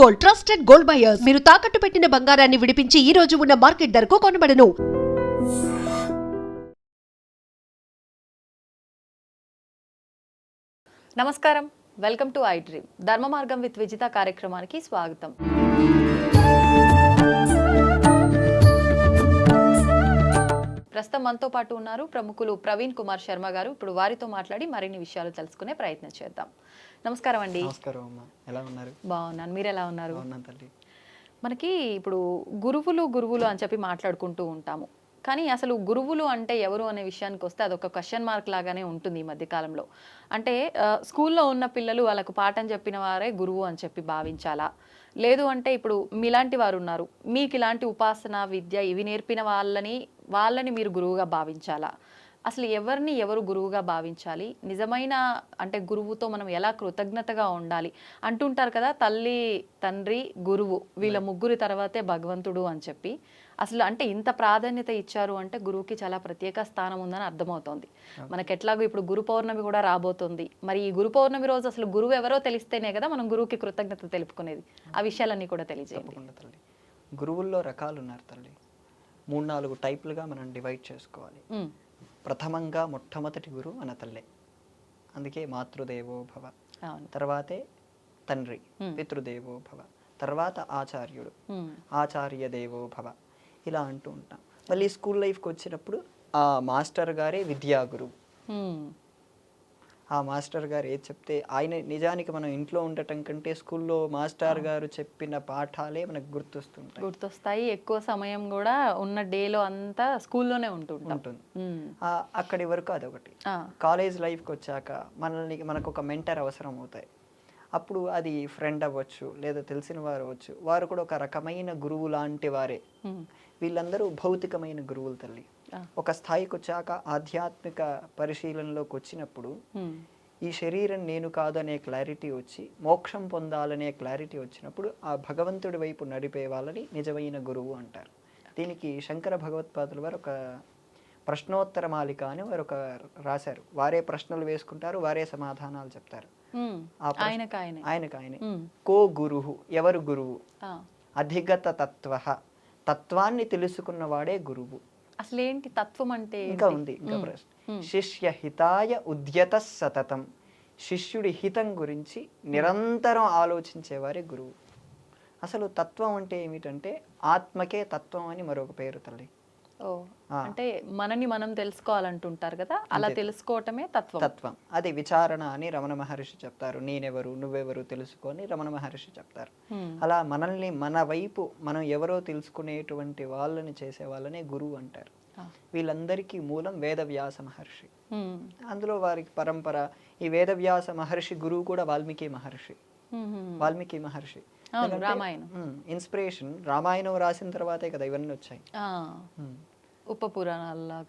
Gold, trusted gold buyers. మీరు తాకట్టు పెట్టిన బంగారాన్ని విడిపించి ఈ రోజు ఉన్న మార్కెట్ ధరకు కొనబడను. నమస్కారం, వెల్కమ్ టు ఐ డ్రీమ్. ధర్మ మార్గం విత్ విజిత కార్యక్రమానికి స్వాగతం. ప్రస్తుతం మనతో పాటు ఉన్నారు ప్రముఖులు ప్రవీణ్ కుమార్ శర్మ గారు. ఇప్పుడు వారితో మాట్లాడి మరిన్ని విషయాలు తెలుసుకునే ప్రయత్నం చేద్దాం. నమస్కారం అండి. నమస్కారం అమ్మా, ఎలా ఉన్నారు? బాగున్నాను, మీరు ఎలా ఉన్నారు? బాగున్నాను తల్లి. మనకి ఇప్పుడు గురువులు అని చెప్పి మాట్లాడుకుంటూ ఉంటాము, కానీ అసలు గురువులు అంటే ఎవరు అనే విషయానికి వస్తే అదొక క్వశ్చన్ మార్క్ లాగానే ఉంటుంది ఈ మధ్యకాలంలో. అంటే స్కూల్లో ఉన్న పిల్లలు వాళ్ళకు పాఠం చెప్పిన వారే గురువు అని చెప్పి భావించాలా, లేదు అంటే ఇప్పుడు మీలాంటి వారు ఉన్నారు, మీకు ఇలాంటి ఉపాసన విద్య ఇవి నేర్పిన వాళ్ళని మీరు గురువుగా భావించాలా? అసలు ఎవరు గురువుగా భావించాలి? నిజమైన అంటే గురువుతో మనం ఎలా కృతజ్ఞతగా ఉండాలి అంటుంటారు కదా, తల్లి తండ్రి గురువు వీళ్ళ ముగ్గురి తర్వాతే భగవంతుడు అని చెప్పి. అసలు అంటే ఇంత ప్రాధాన్యత ఇచ్చారు అంటే గురువుకి చాలా ప్రత్యేక స్థానం ఉందని అర్థమవుతోంది. మనకి ఎట్లాగో ఇప్పుడు గురు పౌర్ణమి కూడా రాబోతుంది. మరి ఈ గురు పౌర్ణమి రోజు అసలు గురువు ఎవరో తెలిస్తేనే కదా మనం గురువుకి కృతజ్ఞత తెలుపుకునేది. ఆ విషయాలన్నీ కూడా తెలియజేయండి. తల్లి, గురువుల్లో రకాలు ఉన్నారు తల్లి. 3-4 టైపులుగా మనం డివైడ్ చేసుకోవాలి. ప్రథమంగా మొట్టమొదటి గురువు మన తల్లే, అందుకే మాతృదేవో భవ. తర్వాతే తండ్రి, పితృదేవో భవ. తర్వాత ఆచార్యుడు, ఆచార్య దేవో భవ. ఇలా అంటూ ఉంటాం. మళ్ళీ స్కూల్ లైఫ్కి వచ్చినప్పుడు ఆ మాస్టర్ గారే విద్యా గురువు. ఆ మాస్టర్ గారు ఏది చెప్తే ఆయన, నిజానికి మనం ఇంట్లో ఉండటం కంటే స్కూల్లో మాస్టర్ గారు చెప్పిన పాఠాలే మనకు గుర్తొస్తాయి. ఎక్కువ సమయం కూడా ఉన్న డేలో అంతా స్కూల్లోనే ఉంటుంది. అక్కడి వరకు అదొకటి. కాలేజ్ లైఫ్కి వచ్చాక మనకు ఒక మెంటర్ అవసరం అవుతాయి. అప్పుడు అది ఫ్రెండ్ అవ్వచ్చు, లేదా తెలిసిన వారు అవ్వచ్చు. వారు కూడా ఒక రకమైన గురువు లాంటి వారే. వీళ్ళందరూ భౌతికమైన గురువులు తల్లి. ఒక స్థాయికి వచ్చాక ఆధ్యాత్మిక పరిశీలనలోకి వచ్చినప్పుడు ఈ శరీరం నేను కాదనే క్లారిటీ వచ్చి మోక్షం పొందాలనే క్లారిటీ వచ్చినప్పుడు ఆ భగవంతుడి వైపు నడిపే వాళ్ళని నిజమైన గురువు అంటారు. దీనికి శంకర భగవత్పాదులు వారు ఒక ప్రశ్నోత్తర మాలిక అని వారు ఒక రాశారు. వారే ప్రశ్నలు వేసుకుంటారు, వారే సమాధానాలు చెప్తారు. ఆయనకాయనే కో గురువు, ఎవరు గురువు? అధిగత తత్వ, తత్వాన్ని తెలుసుకున్నవాడే గురువు. అసలు ఏంటి తత్వం అంటే? ఇంకా ఉంది, ఇంకా ప్రశ్న. శిష్య హితాయ ఉద్యత సతతం, శిష్యుడి హితం గురించి నిరంతరం ఆలోచించేవారే గురువు. అసలు తత్వం అంటే ఏమిటంటే ఆత్మకే తత్వం అని మరొక పేరు తల్లి. అంటే మనని మనం తెలుసుకోవాలంటుంటారు కదా, అలా తెలుసుకోవటమే తత్వం. అది విచారణ అని రమణ మహర్షి చెప్తారు. నేనెవరు నువ్వెవరు తెలుసుకొని రమణ మహర్షి చెప్తారు. అలా మనల్ని మన వైపు మనం ఎవరో తెలుసుకునేటువంటి వాళ్ళని చేసే వాళ్ళనే గురువు అంటారు. వీళ్ళందరికీ మూలం వేదవ్యాస మహర్షి. అందులో వారికి పరంపర ఈ వేదవ్యాస మహర్షి గురువు కూడా వాల్మీకి మహర్షి. ఇన్స్పిరేషన్ రామాయణం రాసిన తర్వాతే కదా ఇవన్నీ వచ్చాయి.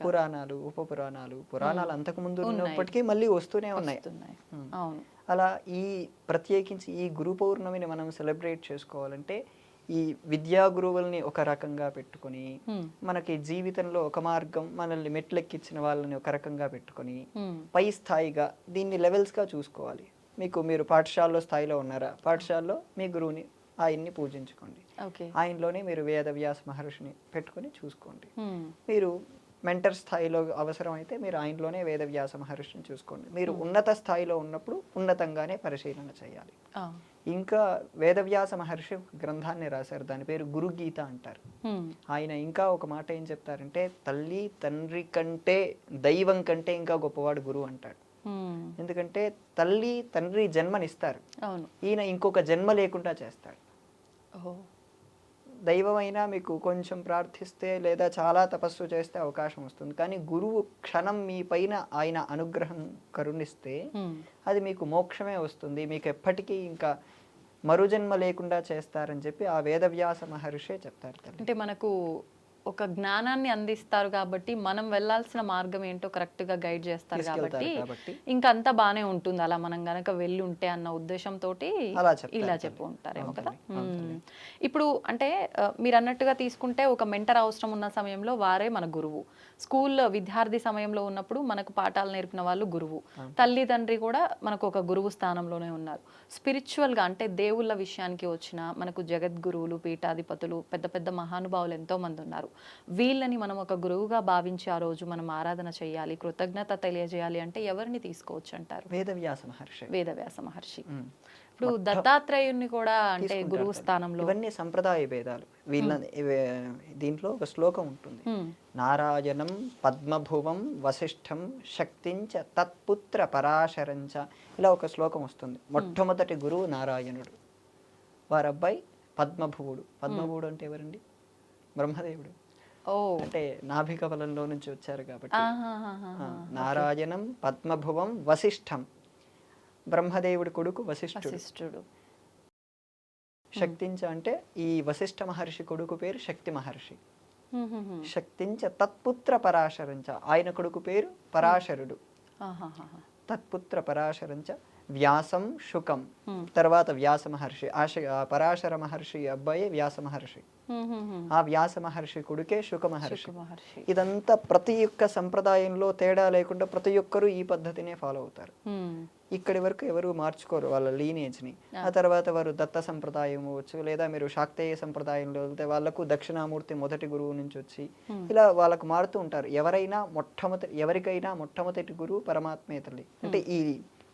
పురాణాలు, ఉప పురాణాలు అంతకు ముందు ఉన్నప్పటికీ మళ్ళీ వస్తూనే ఉన్నాయి. అలా ఈ ప్రత్యేకించి ఈ గురు పౌర్ణమిని మనం సెలబ్రేట్ చేసుకోవాలంటే ఈ విద్యా గురువుల్ని ఒక రకంగా పెట్టుకొని, మనకి జీవితంలో ఒక మార్గం మనల్ని మెట్లెక్కించిన వాళ్ళని ఒక రకంగా పెట్టుకొని పై స్థాయిగా దీన్ని లెవెల్స్ గా చూసుకోవాలి. మీరు పాఠశాలలో స్థాయిలో ఉన్నారా, పాఠశాలలో మీ గురువుని ఆయన్ని పూజించుకోండి. ఆయనలోనే మీరు వేదవ్యాస మహర్షిని పెట్టుకుని చూసుకోండి. మీరు మెంటర్ స్థాయిలో అవసరమైతే మీరు ఆయనలోనే వేదవ్యాస మహర్షిని చూసుకోండి. మీరు ఉన్నత స్థాయిలో ఉన్నప్పుడు ఉన్నతంగానే పరిశీలన చేయాలి. ఇంకా వేదవ్యాస మహర్షి గ్రంథాన్ని రాశారు, దాని పేరు గురుగీత అంటారు. ఆయన ఇంకా ఒక మాట ఏం చెప్తారంటే, తల్లి తండ్రి కంటే దైవం కంటే ఇంకా గొప్పవాడు గురువు అంటాడు. ఎందుకంటే తల్లి తండ్రి జన్మనిస్తారు, ఈయన ఇంకొక జన్మ లేకుండా చేస్తాడు. దైవమైనా మీకు కొంచెం ప్రార్థిస్తే లేదా చాలా తపస్సు చేస్తే అవకాశం వస్తుంది, కానీ గురువు క్షణం మీ పైన ఆయన అనుగ్రహం కరుణిస్తే అది మీకు మోక్షమే వస్తుంది, మీకు ఎప్పటికీ ఇంకా మరుజన్మ లేకుండా చేస్తారని చెప్పి ఆ వేదవ్యాస మహర్షే చెప్తారు. అంటే మనకు ఒక జ్ఞానాన్ని అందిస్తారు కాబట్టి మనం వెళ్ళాల్సిన మార్గం ఏంటో కరెక్ట్ గా గైడ్ చేస్తారు తీసుకెళ్తారు కాబట్టి కాబట్టి ఇంకా అంతా బానే ఉంటుంది అలా మనం గనక వెళ్ళి ఉంటే అన్న ఉద్దేశంతో అలా చెప్తారు ఇలా తల్లి. చెప్పు ఉంటారేమో అవును కదా. తల్లి, అవును తల్లి. ఇప్పుడు అంటే మీరు అన్నట్టుగా తీసుకుంటే ఒక మెంటర్ అవసరం ఉన్న సమయంలో వారే మన గురువు. స్కూల్ విద్యార్థి సమయంలో ఉన్నప్పుడు మనకు పాఠాలు నేర్పిన వాళ్ళు గురువు. తల్లిదండ్రి కూడా మనకు ఒక గురువు స్థానంలోనే ఉన్నారు. స్పిరిచువల్ గా అంటే దేవుళ్ళ విషయానికి వచ్చిన మనకు జగద్గురువులు, పీఠాధిపతులు, పెద్ద పెద్ద మహానుభావులు ఎంతో మంది ఉన్నారు. వీళ్ళని మనం ఒక గురువుగా భావించి ఆ రోజు మనం ఆరాధన చేయాలి, కృతజ్ఞత తెలియజేయాలి అంటే ఎవరిని తీసుకోవచ్చు అంటారు? వేదవ్యాస మహర్షి. వేదవ్యాస మహర్షి. ఉమ్. ఇప్పుడు దత్తాత్రేయుని కూడా అంటే తీసుకుంటారు గురువు తల్లి. స్థానంలో ఇవన్నీ సంప్రదాయ భేదాలు. దీంట్లో ఒక శ్లోకం ఉంటుంది. నారాయణం పద్మభువం వశిష్ఠం శక్తించ తత్పుత్ర పరాశరంచ. ఇలా ఒక శ్లోకం వస్తుంది. మొట్టమొదటి గురువు నారాయణుడు, వారి అబ్బాయి పద్మభువుడు. పద్మభువుడు అంటే ఎవరండి? బ్రహ్మదేవుడు. ఓ అంటే నాభి కమలంలో నుంచి వచ్చారు కాబట్టి ఆహాహాహా. నారాయణం పద్మభువం వశిష్ఠం. బ్రహ్మదేవుడి కొడుకు వశిష్ఠుడు. వశిష్ఠుడు. శక్తించ అంటే ఈ వశిష్ఠ మహర్షి కొడుకు పేరు శక్తి మహర్షి. హుహుహు. శక్తించ తత్పుత్ర పరాశరంచ, ఆయన కొడుకు పేరు పరాశరుడు. ఆహాహాహా. తత్పుత్ర పరాశరంచ వ్యాసం శుకం. తర్వాత వ్యాస మహర్షి. ఆ పరాశర మహర్షి అబ్బాయి వ్యాస మహర్షి. హుహుహు. ఆ వ్యాస మహర్షి కొడుకే శుక మహర్షి. శుక మహర్షి. ఇదంతా ప్రతి ఒక్క సంప్రదాయంలో తేడా లేకుండా ప్రతి ఒక్కరూ ఈ పద్ధతినే ఫాలో అవుతారు. హ్మ్. ఇక్కడి వరకు ఎవరు మార్చుకోరు వాళ్ళ లీనేజ్ని. ఆ తర్వాత వారు దత్త సంప్రదాయం అవ్వచ్చు, లేదా మీరు శాక్తేయ సంప్రదాయంలో వెళ్తే వాళ్ళకు దక్షిణామూర్తి మొదటి గురువు నుంచి వచ్చి ఇలా వాళ్ళకు మారుతూ ఉంటారు. ఎవరికైనా మొట్టమొదటి గురువు పరమాత్మే తల్లి. అంటే ఈ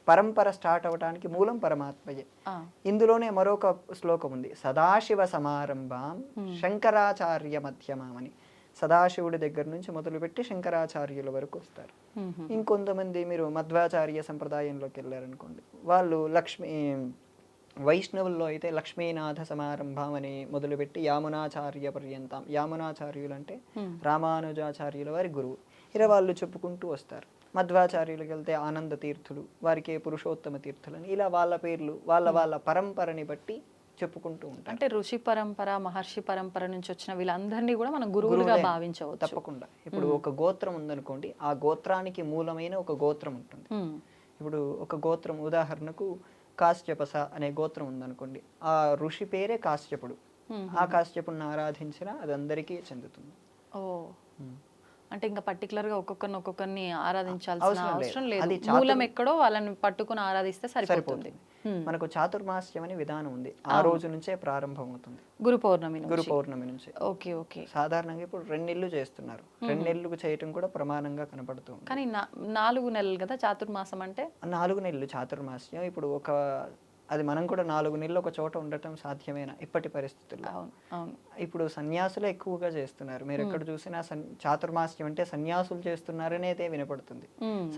పరంపర స్టార్ట్ అవడానికి మూలం పరమాత్మయే. ఇందులోనే మరొక శ్లోకం ఉంది, సదాశివ సమారంభం శంకరాచార్య మధ్యమామని. సదాశివుడి దగ్గర నుంచి మొదలుపెట్టి శంకరాచార్యుల వరకు వస్తారు. ఇంకొంతమంది మీరు మధ్వాచార్య సంప్రదాయంలోకి వెళ్ళారనుకోండి, వాళ్ళు వైష్ణవుల్లో అయితే లక్ష్మీనాథ సమారంభం అని మొదలుపెట్టి యామునాచార్య పర్యంతం. యామునాచార్యులు అంటే రామానుజాచార్యుల వారి గురువు. ఇలా వాళ్ళు చెప్పుకుంటూ వస్తారు. మధ్వాచార్యులకు వెళ్తే ఆనంద తీర్థులు, వారికి పురుషోత్తమ తీర్థులు అని ఇలా వాళ్ళ పేర్లు వాళ్ళ పరంపరని బట్టి చెప్పుకుంటూ ఉంటారు. అంటే ఋషి పరంపర, మహర్షి పరంపర నుంచి వచ్చిన వీళ్ళందరినీ కూడా మనం గురువులుగా భావించవచ్చు. తప్పకుండా. ఇప్పుడు ఒక గోత్రం ఉందనుకోండి, ఆ గోత్రానికి మూలమైన ఒక గోత్రం ఉంటుంది. ఇప్పుడు ఒక గోత్రం ఉదాహరణకు కాశ్యపస అనే గోత్రం ఉందనుకోండి, ఆ ఋషి పేరే కాశ్యపుడు. ఆ కాశ్యపుడిని ఆరాధించినా అది అందరికీ చెందుతుంది. ఓ, అంటే ఇంకా పర్టికులర్ గా ఒక్కొక్కరిని ఆరాధించాల్సిన అవసరం లేదు. మూలం ఎక్కడో వాళ్ళని పట్టుకుని ఆరాధిస్తే సరిపోతుంది. మనకు చాతుర్మాస్యం అనే విధానం ఉంది. ఆ రోజు నుంచే ప్రారంభం అవుతుంది, గురు పౌర్ణమి నుంచి. Okay okay. సాధారణంగా ఇప్పుడు 2 నెలలు చేస్తున్నారు. 2 నెలలు చేయటం కూడా ప్రమాణంగా కనపడుతుంది. కానీ 4 నెలలు కదా చాతుర్మాసం అంటే. 4 నెలలు చాతుర్మాస్యం. ఇప్పుడు అది మనం కూడా 4 నెలలు ఒక చోట ఉండటం సాధ్యమేనా ఇప్పటి పరిస్థితుల్లో? ఇప్పుడు సన్యాసులే ఎక్కువగా చేస్తున్నారు. మీరు ఎక్కడ చూసినా చాతుర్మాస్యం అంటే సన్యాసులు చేస్తున్నారనేదే వినపడుతుంది,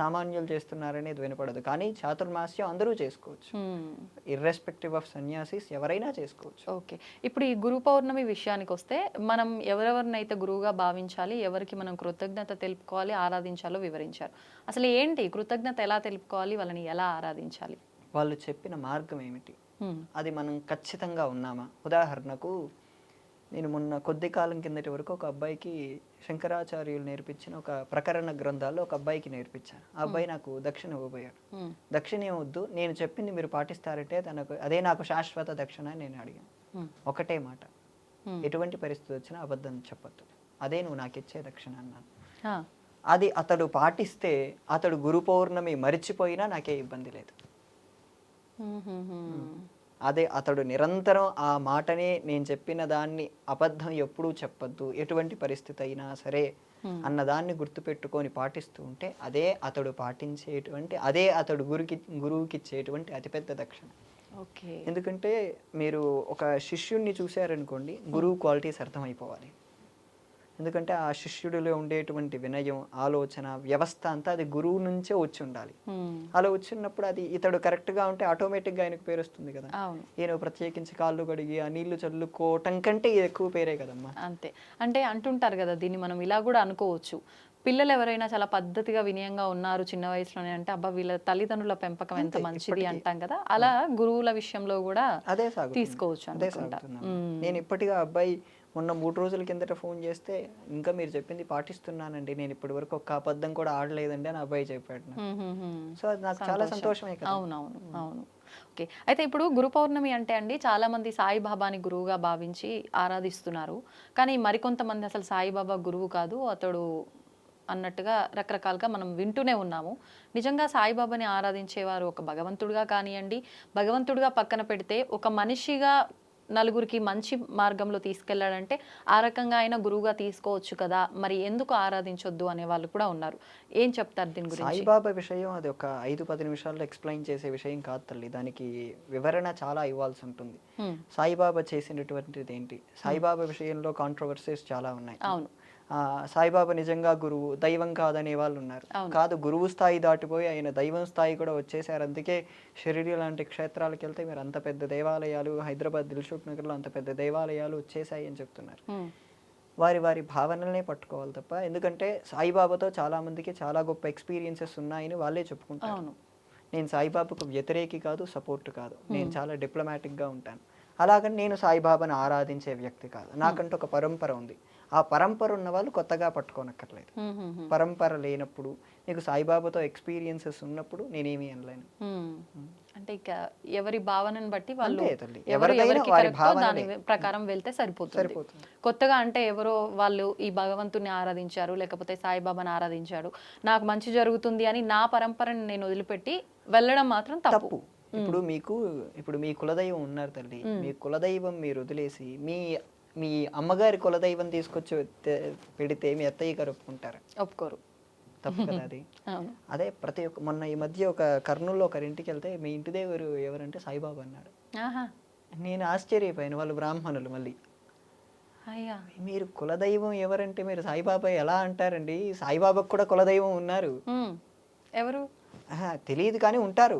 సామాన్యులు చేస్తున్నారనేది వినపడదు. కానీ చాతుర్మాస్యం అందరూ చేసుకోవచ్చు, ఇర్రెస్పెక్టివ్ ఆఫ్ సన్యాసిస్ ఎవరైనా చేసుకోవచ్చు. ఓకే. ఇప్పుడు ఈ గురు పౌర్ణమి విషయానికి వస్తే మనం ఎవరెవరినైతే గురువుగా భావించాలి, ఎవరికి మనం కృతజ్ఞత తెలుపుకోవాలి, ఆరాధించాలో వివరించారు. అసలు ఏంటి కృతజ్ఞత, ఎలా తెలుపుకోవాలి, వాళ్ళని ఎలా ఆరాధించాలి? వాళ్ళు చెప్పిన మార్గం ఏమిటి, అది మనం ఖచ్చితంగా ఉన్నామా? ఉదాహరణకు నేను మొన్న కొద్ది కాలం కిందటి వరకు ఒక అబ్బాయికి శంకరాచార్యులు నేర్పించిన ఒక ప్రకరణ గ్రంథాల్లో ఒక అబ్బాయికి నేర్పించాను. ఆ అబ్బాయి నాకు దక్షిణ ఇవ్వబోయాడు. దక్షిణ ఏమొద్దు, నేను చెప్పింది మీరు పాటిస్తారంటే అదే నాకు శాశ్వత దక్షిణ అని నేను అడిగాను. ఒకటే మాట, ఎటువంటి పరిస్థితి వచ్చినా అబద్ధం చెప్పొద్దు, అదే నువ్వు నాకు ఇచ్చే దక్షిణ అన్నాను. అది అతడు పాటిస్తే అతడు గురు పౌర్ణమి మరిచిపోయినా నాకే ఇబ్బంది లేదు. అదే అతడు నిరంతరం ఆ మాటనే, నేను చెప్పిన దాన్ని అబద్ధం ఎప్పుడూ చెప్పొద్దు, ఎటువంటి పరిస్థితి అయినా సరే అన్నదాన్ని గుర్తుపెట్టుకొని పాటిస్తూ ఉంటే అదే అతడు పాటించేటువంటి, అదే అతడు గురువుకి ఇచ్చేటువంటి అతిపెద్ద దక్షిణ. ఎందుకంటే మీరు ఒక శిష్యుణ్ణి చూశారనుకోండి, గురువు క్వాలిటీస్ అర్థమైపోవాలి. ఎందుకంటే ఆ శిష్యుడిలో ఉండేటువంటి వినయం, ఆలోచన, వ్యవస్థ అంతా అది గురువు నుంచే వచ్చి ఉండాలి. అలా వచ్చినప్పుడు అది ఇతడు కరెక్ట్గా ఉంటే ఆటోమేటిక్గా ఆయనకు పేరు వస్తుంది కదా. ఈయన ప్రత్యేకించి కాళ్ళు కడిగి ఆ నీళ్లు చల్లుకోవటం కంటే ఇది ఎక్కువ పేరే కదమ్మా. అంతే. అంటే అంటుంటారు కదా, దీన్ని మనం ఇలా కూడా అనుకోవచ్చు, పిల్లలు ఎవరైనా చాలా పద్ధతిగా వినయంగా ఉన్నారు చిన్న వయసులోనే అంటే అబ్బా వీళ్ళ తల్లిదండ్రుల పెంపకం ఎంత అంతే, మంచిది ఇప్పటికీ. అంటాం కదా, అలా గురువుల విషయంలో కూడా అదే సాగుతుంది. తీసుకోవచ్చు అదే అనుకుంటా. సాగుతుందమ్మా. నేను ఇప్పటిగా అబ్బాయి మొన్న 3 రోజుల కిందట ఫోన్ చేస్తే ఇంకా మీరు చెప్పింది పాటిస్తున్నానండి, నేను ఇప్పటి వరకు ఒక్క అబద్ధం కూడా ఆడలేదండి అని అబ్బాయి చెప్పాడు నాకు. సో అది నాకు చాలా సంతోషమే కదా. అవునవును అవును. ఓకే, అయితే ఇప్పుడు గురు పౌర్ణమి అంటే అండి చాలా మంది సాయిబాబాని గురువుగా భావించి ఆరాధిస్తున్నారు, కానీ మరికొంతమంది అసలు సాయిబాబా గురువు కాదు అతడు అన్నట్టుగా రకరకాలుగా మనం వింటూనే ఉన్నాము. నిజంగా సాయిబాబాని ఆరాధించేవారు ఒక భగవంతుడిగా కానివ్వండి, భగవంతుడిగా పక్కన పెడితే ఒక మనిషిగా నలుగురికి మంచి మార్గంలో తీసుకెళ్లాడంటే ఆ రకంగా అయినా గురువుగా తీసుకోవచ్చు కదా, మరి ఎందుకు ఆరాధించొద్దు అనే వాళ్ళు కూడా ఉన్నారు. ఏం చెప్తారు దీని గురించి? సాయిబాబా విషయం అది ఒక 5-10 నిమిషాల్లో ఎక్స్ప్లెయిన్ చేసే విషయం కాదు తల్లి, దానికి వివరణ చాలా ఇవ్వాల్సి ఉంటుంది. సాయిబాబా చేసినటువంటిది ఏంటి, సాయిబాబా విషయంలో కాంట్రవర్సీస్ చాలా ఉన్నాయి. అవును, సాయిబాబా నిజంగా గురువు, దైవం కాదనే వాళ్ళు ఉన్నారు. కాదు, గురువు స్థాయి దాటిపోయి ఆయన దైవం స్థాయి కూడా వచ్చేసారు. అందుకే షిరిడి లాంటి క్షేత్రాలకు వెళ్తే మీరు అంత పెద్ద దేవాలయాలు, హైదరాబాద్ దిల్సుఖ్ నగర్లో అంత పెద్ద దేవాలయాలు వచ్చేసాయి అని చెప్తున్నారు. వారి వారి భావనలనే పట్టుకోవాలి తప్ప, ఎందుకంటే సాయిబాబాతో చాలా మందికి చాలా గొప్ప ఎక్స్పీరియన్సెస్ ఉన్నాయని వాళ్ళే చెప్పుకుంటారు. నేను సాయిబాబాకు వ్యతిరేకి కాదు, సపోర్ట్ కాదు, నేను చాలా డిప్లొమాటిక్గా ఉంటాను. అలాగని నేను సాయిబాబాను ఆరాధించే వ్యక్తి కాదు. నాకంటూ ఒక పరంపర ఉంది. ఆ పరంపర ఉన్న వాళ్ళు కొత్తగా పట్టుకోనక్కర్లేదు. పరంపర లేనప్పుడు, నీకు సాయిబాబాతో ఎక్స్పీరియన్సెస్ ఉన్నప్పుడు నేనేమీ అనలేను. అంటే ఇక ఎవరి భావనను బట్టి వాళ్ళు అంతే తల్లి, ఎవరు ఎవరిదైనా ఎవరికి వారి కరెక్టో దాని భావనలే. ప్రకారం వెళ్తే సరిపోతుంది. సరిపోతుంది. కొత్తగా అంటే ఎవరో వాళ్ళు ఈ భగవంతుని ఆరాధించారు లేకపోతే సాయిబాబాని ఆరాధించారు, నాకు మంచి జరుగుతుంది అని నా పరంపరని నేను వదిలిపెట్టి వెళ్ళడం మాత్రం తప్పు. ఇప్పుడు మీ కులదైవం ఉన్నారు తల్లి, మీ కులదైవం మీరు వదిలేసి మీ అమ్మగారి కులదైవం తీసుకొచ్చి పెడితే మీ అత్తయ్య గారు ఒప్పుకుంటారు? ఒప్పుకోరు. తప్పు కదా అది. అదే ప్రతి ఒక్క మొన్న ఈ మధ్య ఒక కర్నూలులో ఒకరి ఇంటికి వెళ్తే మీ ఇంటి దేవుడు ఎవరంటే సాయిబాబా అన్నాడు. నేను ఆశ్చర్యపోయాను. వాళ్ళు బ్రాహ్మణులు. మళ్ళీ మీరు కులదైవం ఎవరంటే మీరు సాయిబాబా ఎలా అంటారండి? సాయిబాబాకు కూడా కులదైవం ఉన్నారు. ఎవరు తెలియదు కానీ ఉంటారు.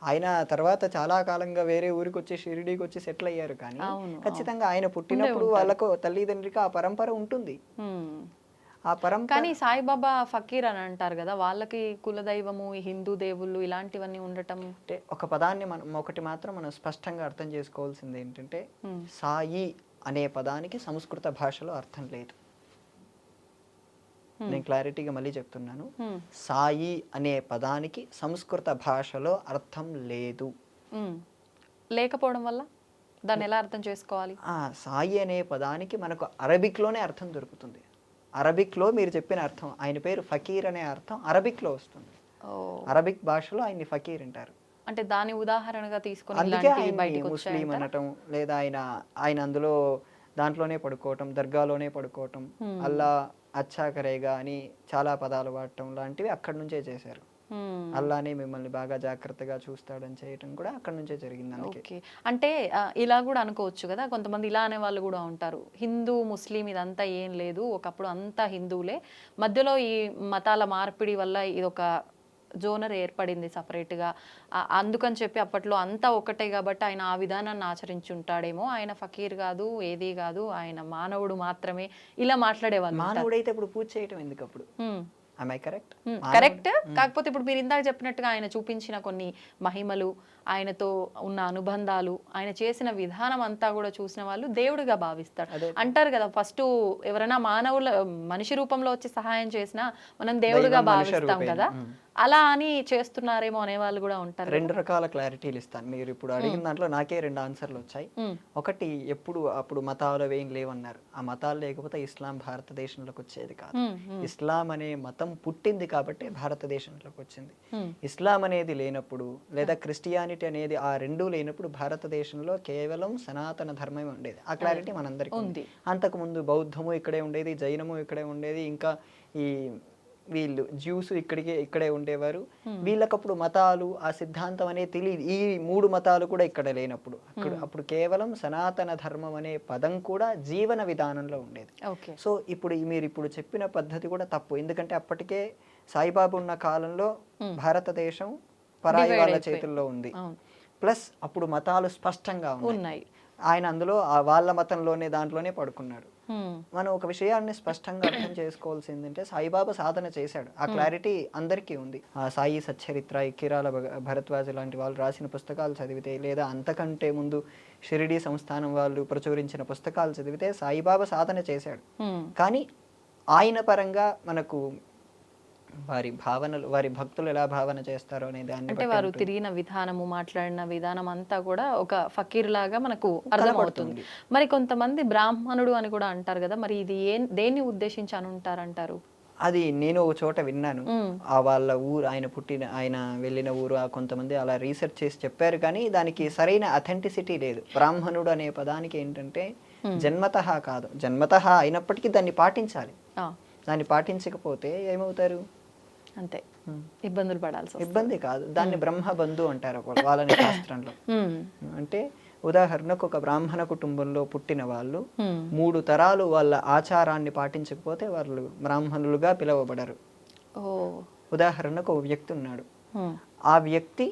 ఆయన తర్వాత చాలా కాలంగా వేరే ఊరికి వచ్చి షిరిడీకి వచ్చి సెటిల్ అయ్యారు. కానీ ఖచ్చితంగా ఆయన పుట్టినప్పుడు వాళ్ళకు తల్లిదండ్రికి ఆ పరంపర ఉంటుంది. ఆ పరంపర. కానీ సాయిబాబా ఫకీర్ అని అంటారు కదా, వాళ్ళకి కులదైవము హిందూ దేవుళ్ళు ఇలాంటివన్నీ ఉండటం అంటే ఒక పదాన్ని ఒకటి మాత్రం మనం స్పష్టంగా అర్థం చేసుకోవాల్సింది ఏంటంటే, సాయి అనే పదానికి సంస్కృత భాషలో అర్థం లేదు. నేను క్లారిటీగా మళ్ళీ చెప్తున్నాను. సాయి అనే పదానికి సంస్కృత భాషలో అర్థం లేదు. లేకపోవడం వల్ల దాన్ని ఎలా అర్థం చేసుకోవాలి? సాయి అనే పదానికి మనకు అరబిక్లోనే అర్థం దొరుకుతుంది. అరబిక్లో మీరు చెప్పిన అర్థం, ఆయన పేరు ఫకీర్ అనే అర్థం అరబిక్లో వస్తుంది. అరబిక్ భాషలో ఆయన్ని ఫకీర్ అంటారు. అంటే దాని ఉదాహరణగా తీసుకొని అందుకే ఆయన ముస్లిం అనటం, లేదా ఆయన దాంట్లోనే పడుకోవటం, దర్గాలోనే పడుకోవటం, అల్లా అచ్చా కరేగా అని చాలా పదాలు వాడటం లాంటివి అక్కడి నుంచే చేశారు. అల్లానే మిమ్మల్ని బాగా జాగ్రత్తగా చూస్తాడని చేయటం కూడా అక్కడి నుంచే జరిగింది. ఓకే, అంటే ఇలా కూడా అనుకోవచ్చు కదా, కొంతమంది ఇలా అనే వాళ్ళు కూడా ఉంటారు, హిందూ ముస్లిం ఇదంతా ఏం లేదు, ఒకప్పుడు అంతా హిందువులే, మధ్యలో ఈ మతాల మార్పిడి వల్ల ఇది ఒక జోనర్ ఏర్పడింది సపరేట్గా, అందుకని చెప్పి అప్పట్లో అంతా ఒకటే కాబట్టి ఆయన ఆ విధానాన్ని ఆచరించి ఉంటాడేమో, ఆయన ఫకీర్ కాదు ఏది కాదు ఆయన మానవుడు మాత్రమే, ఇలా మాట్లాడేవాళ్ళు. మానవుడైతే ఇప్పుడు పూజ చేయటం ఎందుకు అప్పుడు? కరెక్ట్. కాకపోతే ఇప్పుడు మీరు ఇందాక చెప్పినట్టుగా ఆయన చూపించిన కొన్ని మహిమలు, ఆయనతో ఉన్న అనుబంధాలు, ఆయన చేసిన విధానం అంతా కూడా చూసిన వాళ్ళు దేవుడిగా భావిస్తారు అంటారు కదా. ఫస్ట్ ఎవరైనా మనిషి రూపంలో వచ్చి సహాయం చేసినా మనం దేవుడిగా భావిస్తాం కదా, అలా అని చేస్తున్నారేమో అనే వాళ్ళు కూడా ఉంటారు. 2 రకాల క్లారిటీలు ఇస్తాను. మీరు ఇప్పుడు అడిగిన దాంట్లో నాకే 2 ఆన్సర్లు వచ్చాయి. ఒకటి, అప్పుడు మతాలు ఏం లేవన్నారు. ఆ మతాలు లేకపోతే ఇస్లాం భారతదేశంలోకి వచ్చేది కాదు. ఇస్లాం అనే మతం పుట్టింది కాబట్టి భారతదేశంలోకి వచ్చింది. ఇస్లాం అనేది లేనప్పుడు, లేదా క్రిస్టియానిటీ అనేది ఆ రెండూ లేనప్పుడు భారతదేశంలో కేవలం సనాతన ధర్మమే ఉండేది. ఆ క్లారిటీ మనందరికీ ఉంది. అంతకు ముందు బౌద్ధము ఇక్కడే ఉండేది, జైనము ఇక్కడే ఉండేది, ఇంకా ఈ వీళ్ళు జ్యూస్ ఇక్కడే ఉండేవారు. వీళ్ళకప్పుడు మతాలు ఆ సిద్ధాంతం అనేది తెలియదు. ఈ 3 మతాలు కూడా ఇక్కడ లేనప్పుడు అప్పుడు కేవలం సనాతన ధర్మం అనే పదం కూడా జీవన విధానంలో ఉండేది. సో మీరు ఇప్పుడు చెప్పిన పద్ధతి కూడా తప్పు. ఎందుకంటే అప్పటికే సాయిబాబా ఉన్న కాలంలో భారతదేశం పరాయి వాళ్ళ చేతుల్లో ఉంది. ప్లస్ అప్పుడు మతాలు స్పష్టంగా ఉన్నాయి. ఆయన అందులో వాళ్ళ మతంలోనే దాంట్లోనే పడుకున్నాడు. మనం ఒక విషయాన్ని స్పష్టంగా అర్థం చేసుకోవాల్సింది అంటే సాయిబాబా సాధన చేశాడు, ఆ క్లారిటీ అందరికీ ఉంది. ఆ సాయి సచ్చరిత్ర, కిరాల భరద్వాజ్ లాంటి వాళ్ళు రాసిన పుస్తకాలు చదివితే, లేదా అంతకంటే ముందు షిరిడి సంస్థానం వాళ్ళు ప్రచురించిన పుస్తకాలు చదివితే సాయిబాబా సాధన చేశాడు. కానీ ఆయన పరంగా మనకు వారి భావనలు, వారి భక్తులు ఎలా భావన చేస్తారో అనే దాన్ని అంటే వారు తిరిగిన విధానము, మాట్లాడిన విధానం అంతా కూడా ఒక ఫకీర్ లాగా మనకు అర్థమవుతుంది. మరి కొంతమంది బ్రాహ్మణుడు అని కూడా అంటారు కదా, మరి ఇది దేన్ని ఉద్దేశించి అని ఉంటారంటారు? అది నేను ఒక చోట విన్నాను. ఆ వాళ్ళ ఊరు, ఆయన వెళ్ళిన ఊరు, కొంతమంది అలా రీసెర్చ్ చేసి చెప్పారు, కానీ దానికి సరైన అథెంటిసిటీ లేదు. బ్రాహ్మణుడు అనే పదానికి ఏంటంటే జన్మతః కాదు, జన్మతః అయినప్పటికీ దాన్ని పాటించాలి. దాన్ని పాటించకపోతే ఏమవుతారు? అంతే ఇబ్బందులు పడాల్సి. ఇబ్బంది కాదు, దాన్ని బ్రహ్మబంధు అంటారు వాళ్ళని శాస్త్రంలో. అంటే ఉదాహరణకు ఒక బ్రాహ్మణ కుటుంబంలో పుట్టిన వాళ్ళు 3 తరాలు వాళ్ళ ఆచారాన్ని పాటించకపోతే వాళ్ళు బ్రాహ్మణులుగా పిలువబడరు. ఉదాహరణకు ఒక వ్యక్తి ఉన్నాడు, ఆ వ్యక్తి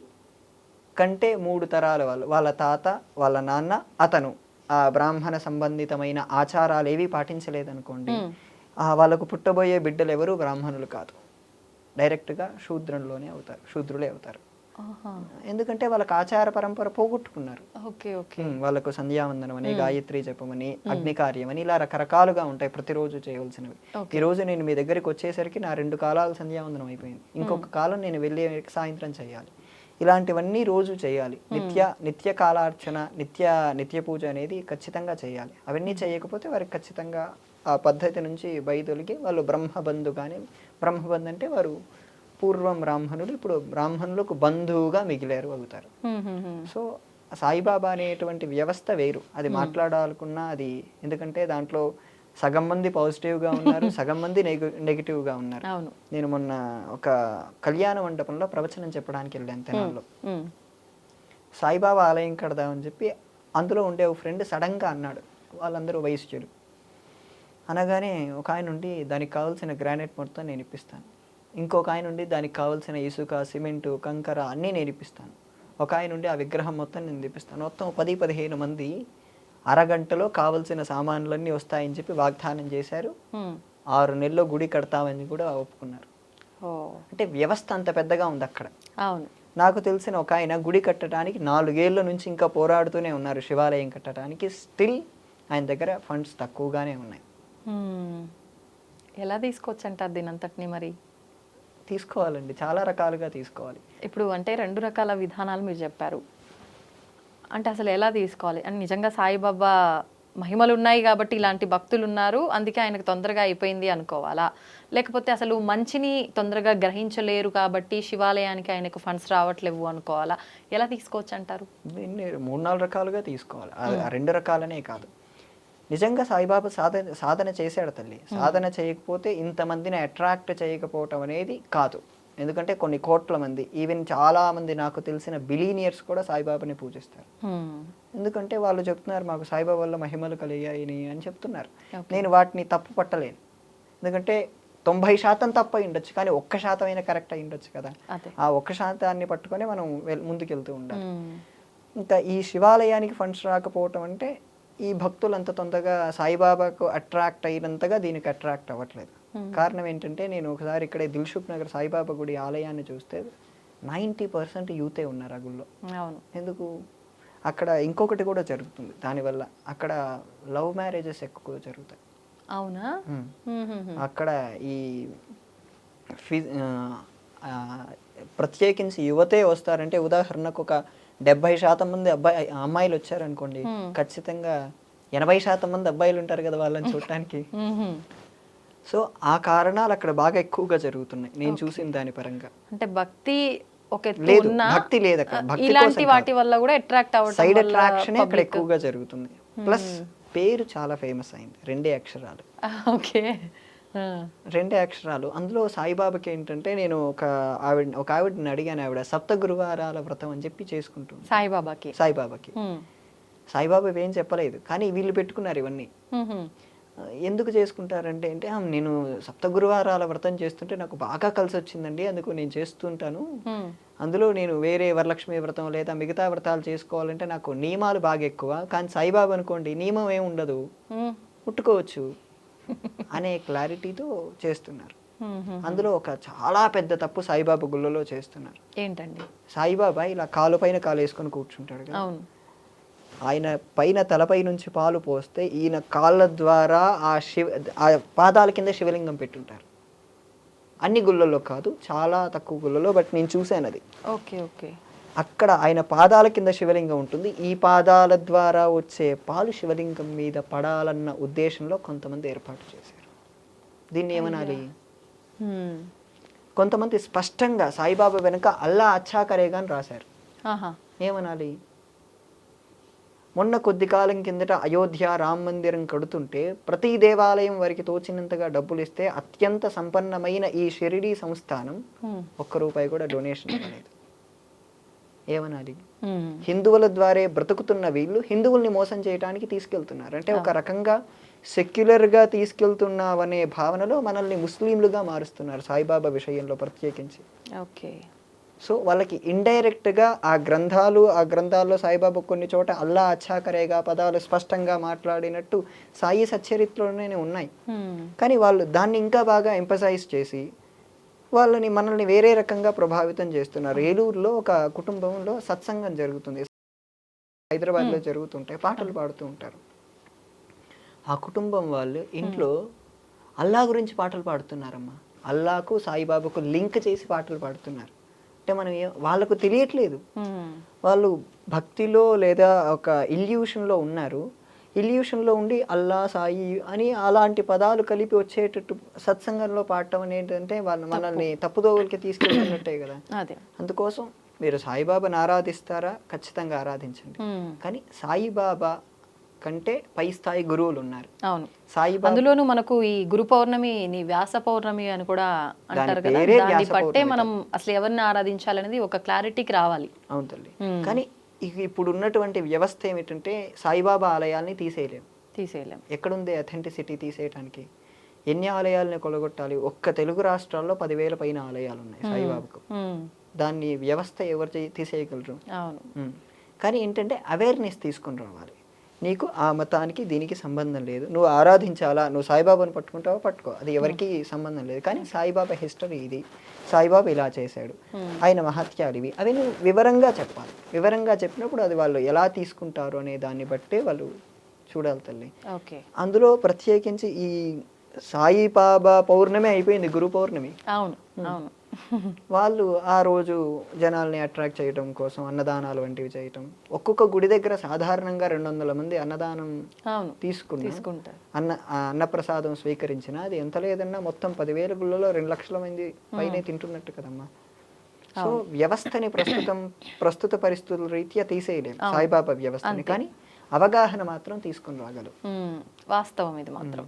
కంటే 3 తరాల వాళ్ళు, వాళ్ళ తాత, వాళ్ళ నాన్న, అతను ఆ బ్రాహ్మణ సంబంధితమైన ఆచారాలు ఏవి పాటించలేదనుకోండి, వాళ్ళకు పుట్టబోయే బిడ్డలు ఎవరు బ్రాహ్మణులు కాదు, డైరెక్ట్గా శూద్రులే అవుతారు. ఎందుకంటే వాళ్ళకి ఆచార పరంపర పోగొట్టుకున్నారు. వాళ్ళకు సంధ్యావందనం అని, గాయత్రి జపమని, అగ్ని కార్యం అని, ఇలా రకరకాలుగా ఉంటాయి ప్రతిరోజు చేయవలసినవి. ఈ రోజు నేను మీ దగ్గరికి వచ్చేసరికి నా 2 కాలాలు సంధ్యావందనం అయిపోయింది, ఇంకొక కాలం నేను వెళ్ళే సాయంత్రం చేయాలి. ఇలాంటివన్నీ రోజు చేయాలి. నిత్య కాలార్చన, నిత్య పూజ అనేది ఖచ్చితంగా చేయాలి. అవన్నీ చేయకపోతే వారికి ఖచ్చితంగా ఆ పద్ధతి నుంచి బయటొలిగి వాళ్ళు బ్రహ్మబంధు. కానీ బ్రహ్మబంధు అంటే వారు పూర్వం బ్రాహ్మణులు, ఇప్పుడు బ్రాహ్మణులకు బంధువుగా మిగిలారు అవుతారు. సో సాయిబాబా అనేటువంటి వ్యవస్థ వేరు, అది మాట్లాడాలనుకున్నా అది, ఎందుకంటే దాంట్లో సగం మంది పాజిటివ్గా ఉన్నారు, సగం మంది నెగిటివ్గా ఉన్నారు. నేను మొన్న ఒక కళ్యాణ మండపంలో ప్రవచనం చెప్పడానికి వెళ్ళాను తెనాల్లో. సాయిబాబా ఆలయం కడదామని చెప్పి అందులో ఉండే ఒక ఫ్రెండ్ సడన్గా అన్నాడు, వాళ్ళందరూ వయస్సులు అనగానే ఒక ఆయన ఉండి దానికి కావాల్సిన గ్రానైట్ మొత్తం నేను ఇప్పిస్తాను, ఇంకొక ఆయన ఉండి దానికి కావాల్సిన ఇసుక, సిమెంటు, కంకర అన్నీ నేను ఇప్పిస్తాను, ఒక ఆయన ఉండి ఆ విగ్రహం మొత్తం నేను తెప్పిస్తాను. మొత్తం 10-15 మంది అరగంటలో కావలసిన సామాన్లన్నీ వస్తాయని చెప్పి వాగ్దానం చేశారు. 6 నెలల్లో గుడి కడతామని కూడా ఒప్పుకున్నారు. అంటే వ్యవస్థ అంత పెద్దగా ఉంది అక్కడ. నాకు తెలిసిన ఒక ఆయన గుడి కట్టడానికి 4 ఏళ్ల నుంచి ఇంకా పోరాడుతూనే ఉన్నారు శివాలయం కట్టడానికి. స్టిల్ ఆయన దగ్గర ఫండ్స్ తక్కువగానే ఉన్నాయి. ఎలా తీసుకోవచ్చు అంటారు దీని అంతటిని? మరి తీసుకోవాలండి, చాలా రకాలుగా తీసుకోవాలి. ఇప్పుడు అంటే 2 రకాల విధానాలు మీరు చెప్పారు, అంటే అసలు ఎలా తీసుకోవాలి? అని నిజంగా సాయిబాబా మహిమలు ఉన్నాయి కాబట్టి ఇలాంటి భక్తులు ఉన్నారు, అందుకే ఆయనకు తొందరగా అయిపోయింది అనుకోవాలా? లేకపోతే అసలు మంచిని తొందరగా గ్రహించలేరు కాబట్టి శివాలయానికి ఆయనకు ఫండ్స్ రావట్లేవు అనుకోవాలా? ఎలా తీసుకోవచ్చు అంటారు? దీన్ని 3-4 రకాలుగా తీసుకోవాలి, 2 రకాలనే కాదు. నిజంగా సాయిబాబా సాధన చేశాడు తల్లి. సాధన చేయకపోతే ఇంతమందిని అట్రాక్ట్ చేయకపోవటం అనేది కాదు. ఎందుకంటే కొన్ని కోట్ల మంది, ఈవెన్ చాలా మంది నాకు తెలిసిన బిలీనియర్స్ కూడా సాయిబాబాని పూజిస్తారు. ఎందుకంటే వాళ్ళు చెప్తున్నారు మాకు సాయిబాబా వల్ల మహిమలు కలిగాయని అని చెప్తున్నారు. నేను వాటిని తప్పు పట్టలేను, ఎందుకంటే 90% తప్పు అయి ఉండొచ్చు, కానీ 1% అయినా కరెక్ట్ అయి ఉండొచ్చు కదా. ఆ 1% పట్టుకొని మనం ముందుకెళ్తూ ఉండాలి. ఇంకా ఈ శివాలయానికి ఫండ్స్ రాకపోవటం అంటే ఈ భక్తులు అంత తొందరగా సాయిబాబాకు అట్రాక్ట్ అయినంతగా దీనికి అట్రాక్ట్ అవ్వట్లేదు. కారణం ఏంటంటే నేను ఒకసారి ఇక్కడే దిల్సుఖ్ నగర్ సాయిబాబా గుడి ఆలయాన్ని చూస్తే 90% యూతే ఉన్నారు ఆ గుళ్ళో. ఎందుకు? అక్కడ ఇంకొకటి కూడా జరుగుతుంది దానివల్ల, అక్కడ లవ్ మ్యారేజెస్ ఎక్కువ జరుగుతాయి. అవునా? అక్కడ ఈ ప్రత్యేకించి యువతే వస్తారంటే, ఉదాహరణకు ఒక 70% మంది అమ్మాయిలు వచ్చారనుకోండి, ఖచ్చితంగా 80% మంది అబ్బాయిలు ఉంటారు కదా వాళ్ళని చూడటానికి. సో ఆ కారణాలు అక్కడ బాగా ఎక్కువగా జరుగుతున్నాయి నేను చూసిన దాని పరంగా. అంటే భక్తి లేదు, భక్తి లేదు అక్కడ. ఇలాంటి వాటి వల్ల కూడా అట్రాక్ట్ అవ్వడం, సైడ్ అట్రాక్షన్ అక్కడ ఎక్కువగా జరుగుతుంది. ప్లస్ పేరు చాలా ఫేమస్ అయింది, 2 అక్షరాలు. ఓకే, 2 అక్షరాలు. అందులో సాయిబాబాకి ఏంటంటే, నేను ఒక ఆవిడని అడిగాను, ఆవిడ 7 గురువారాల వ్రతం అని చెప్పి చేసుకుంటుంది సాయిబాబాకి. సాయిబాబా ఏం చెప్పలేదు, కానీ వీళ్ళు పెట్టుకున్నారు ఇవన్నీ. ఎందుకు చేసుకుంటారంటే నేను 7 గురువారాల వ్రతం చేస్తుంటే నాకు బాగా కలిసి వచ్చిందండి, అందుకు నేను చేస్తుంటాను. అందులో నేను వేరే వరలక్ష్మి వ్రతం లేదా మిగతా వ్రతాలు చేసుకోవాలంటే నాకు నియమాలు బాగా ఎక్కువ, కానీ సాయిబాబా అనుకోండి నియమం ఏమి ఉండదు, ముట్టుకోవచ్చు అనే క్లారిటీతో చేస్తున్నారు. అందులో ఒక చాలా పెద్ద తప్పు సాయిబాబా గుళ్ళలో చేస్తున్నారు. ఏంటండి? సాయిబాబా ఇలా కాలు పైన కాలు వేసుకొని కూర్చుంటాడు కదా, అవును. ఆయన పైన తలపై నుంచి పాలు పోస్తే ఈయన కాళ్ళ ద్వారా ఆ పాదాల కింద శివలింగం పెట్టుంటారు. అన్ని గుళ్ళల్లో కాదు, చాలా తక్కువ గుళ్ళలో, బట్ నేను చూశాను అది. Okay okay. అక్కడ ఆయన పాదాల కింద శివలింగం ఉంటుంది. ఈ పాదాల ద్వారా వచ్చే పాలు శివలింగం మీద పడాలన్న ఉద్దేశంలో కొంతమంది ఏర్పాటు చేశారు. దీన్ని ఏమనాలి? కొంతమంది స్పష్టంగా సాయిబాబా వెనుక అల్లా అచ్చా కరేగా అని రాశారు. ఏమనాలి? మొన్న కొద్ది కాలం కిందట అయోధ్య రామ మందిరం కడుతుంటే ప్రతి దేవాలయం వారికి తోచినంతగా డబ్బులు ఇస్తే అత్యంత సంపన్నమైన ఈ షిరిడీ సంస్థానం ₹1 కూడా డొనేషన్ ఇవ్వలేదు. ఏమనాలి? హిందువుల ద్వారా బ్రతుకుతున్న వీళ్ళు హిందువుల్ని మోసం చేయడానికి తీసుకెళ్తున్నారు. అంటే ఒక రకంగా సెక్యులర్గా తీసుకెళ్తున్నావనే భావనలో మనల్ని ముస్లింలుగా మారుస్తున్నారు సాయిబాబా విషయంలో ప్రత్యేకించి. ఓకే. సో వాళ్ళకి ఇండైరెక్ట్గా ఆ గ్రంథాల్లో సాయిబాబా కొన్ని చోట అల్లా అచ్చా కరేగా పదాలు స్పష్టంగా మాట్లాడినట్టు సాయి సచ్చరిత్రలోనే ఉన్నాయి. కానీ వాళ్ళు దాన్ని ఇంకా బాగా ఎంపసైజ్ చేసి మనల్ని వేరే రకంగా ప్రభావితం చేస్తున్నారు. ఏలూరులో ఒక కుటుంబంలో సత్సంగం జరుగుతుంది, హైదరాబాద్లో జరుగుతుంటాయి, పాటలు పాడుతూ ఉంటారు. ఆ కుటుంబం వాళ్ళు ఇంట్లో అల్లా గురించి పాటలు పాడుతున్నారమ్మా. అల్లాకు సాయిబాబాకు లింక్ చేసి పాటలు పాడుతున్నారు. అంటే వాళ్ళకు తెలియట్లేదు, వాళ్ళు భక్తిలో లేదా ఒక ఇల్యూషన్లో ఉన్నారు. ఇల్యూషన్లో ఉండి అల్లా సాయి అని అలాంటి పదాలు కలిపి వచ్చేటట్టు సత్సంగంలో పాడటం అనేటంటే మనల్ని తప్పుదోవలకి తీసుకెళ్తున్నట్టే కదా. అందుకోసం మీరు సాయిబాబాని ఆరాధిస్తారా? ఖచ్చితంగా ఆరాధించండి. కానీ సాయిబాబా కంటే పై స్థాయి గురువులు ఉన్నారు. అవును. సాయిబాబా అందులోనూ మనకు ఈ గురు పౌర్ణమి, వ్యాస పౌర్ణమి అని కూడా అంటారు కదా, దాన్ని బట్టే మనం అసలు ఎవరిని ఆరాధించాలనేది ఒక క్లారిటీకి రావాలి. అవును తల్లి. కానీ ఇప్పుడు ఉన్నటువంటి వ్యవస్థ ఏమిటంటే సాయిబాబా ఆలయాల్ని తీసేయలేం. ఎక్కడుంది అథెంటిసిటీ తీసేయటానికి? ఎన్ని ఆలయాలని కొలగొట్టాలి? ఒక్క తెలుగు రాష్ట్రాల్లో 10,000 పైన ఆలయాలు ఉన్నాయి సాయిబాబాకు. దాన్ని వ్యవస్థ ఎవరు తీసేయగలరు? కానీ ఏంటంటే అవేర్నెస్ తీసుకుని రావాలి. నీకు ఆ మతానికి దీనికి సంబంధం లేదు, నువ్వు ఆరాధించాలా, నువ్వు సాయిబాబాను పట్టుకుంటావో పట్టుకో, అది ఎవరికి సంబంధం లేదు. కానీ సాయిబాబా హిస్టరీ ఇది, సాయిబాబా ఇలా చేశాడు, ఆయన మహత్యాలు ఇవి, అవి నువ్వు వివరంగా చెప్పాలి. వివరంగా చెప్పినప్పుడు అది వాళ్ళు ఎలా తీసుకుంటారు అనే దాన్ని బట్టే వాళ్ళు చూడాలి తల్లి. అందులో ప్రత్యేకించి ఈ సాయిబాబా పౌర్ణమి అయిపోయింది, గురు పౌర్ణమి. అవును అవును. వాళ్ళు ఆ రోజు జనాల్ని అట్రాక్ట్ చేయడం కోసం అన్నదానాలు వంటివి చేయటం. ఒక్కొక్క గుడి దగ్గర సాధారణంగా 200 మంది అన్నదానం తీసుకుంటారు. అన్నప్రసాదం స్వీకరించిన అది ఎంత లేదన్నా మొత్తం 10,000 గుళ్ళలో 2 లక్షల మంది పైనే తింటున్నట్టు కదమ్మా. సో వ్యవస్థని ప్రస్తుత పరిస్థితుల రీత్యా తీసేయలేము సాయిబాబా వ్యవస్థని, కానీ అవగాహన మాత్రం తీసుకుని రాగలరు. వాస్తవం ఇది మాత్రం.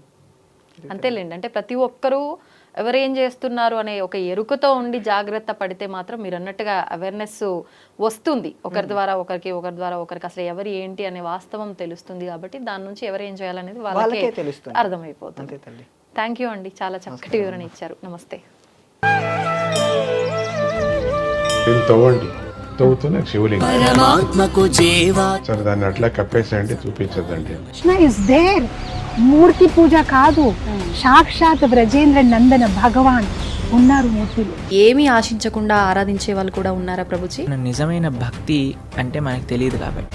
అంతేలేండి. అంటే ప్రతి ఒక్కరూ ఎవరేం చేస్తున్నారు అనే ఒక ఎరుకతో ఉండి జాగ్రత్త పడితే మాత్రం మీరు అన్నట్టుగా అవేర్నెస్ వస్తుంది. ఒకరి ద్వారా ఒకరికి, ఒకరి ద్వారా ఒకరికి అసలు ఎవరు ఏంటి అనే వాస్తవం తెలుస్తుంది. కాబట్టి దాని నుంచి ఎవరు ఏం చేయాలనేది వాళ్ళకే తెలుస్తుంది, అర్థమైపోతుంది. థ్యాంక్ యూ అండి, చాలా చక్కటి వివరణ ఇచ్చారు. నమస్తే. తవ్వుతూనే శివలింగం సరే దాన్ని అట్లా కప్పేసేయండి, చూపించదండి. మూర్తి పూజ కాదు, సాక్షాత్ బ్రజేంద్ర నందన భగవాన్ ఉన్నారు మూర్తిలో. ఏమీ ఆశించకుండా ఆరాధించే వాళ్ళు కూడా ఉన్నారా ప్రభుజీ? నిజమైన భక్తి అంటే మనకు తెలియదు కాబట్టి